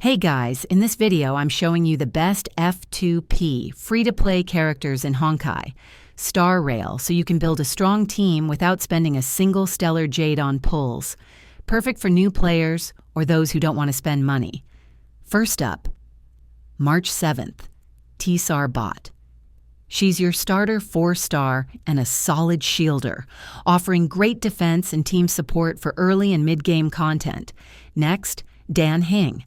Hey guys, in this video I'm showing you the best F2P free-to-play characters in Honkai, Star Rail, so you can build a strong team without spending a single stellar jade on pulls. Perfect for new players or those who don't want to spend money. First up, March 7th, Tsar Bot. She's your starter 4-star and a solid shielder, offering great defense and team support for early and mid-game content. Next, Dan Hing,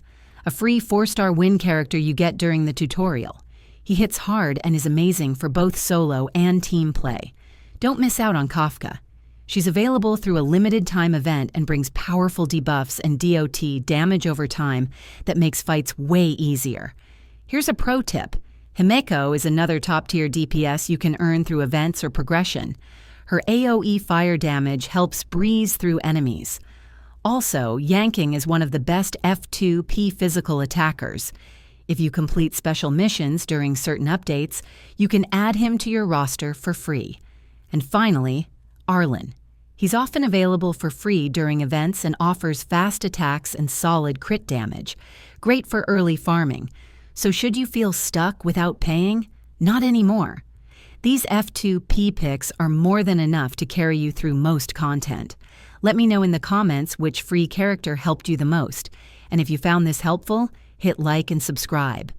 a free 4-star win character you get during the tutorial. He hits hard and is amazing for both solo and team play. Don't miss out on Kafka. She's available through a limited time event and brings powerful debuffs and DOT damage over time that makes fights way easier. Here's a pro tip. Himeko is another top-tier DPS you can earn through events or progression. Her AoE fire damage helps breeze through enemies. Also, Yanking is one of the best F2P physical attackers. If you complete special missions during certain updates, you can add him to your roster for free. And finally, Arlen. He's often available for free during events and offers fast attacks and solid crit damage. Great for early farming. So should you feel stuck without paying? Not anymore. These F2P picks are more than enough to carry you through most content. Let me know in the comments which free character helped you the most. And if you found this helpful, hit like and subscribe.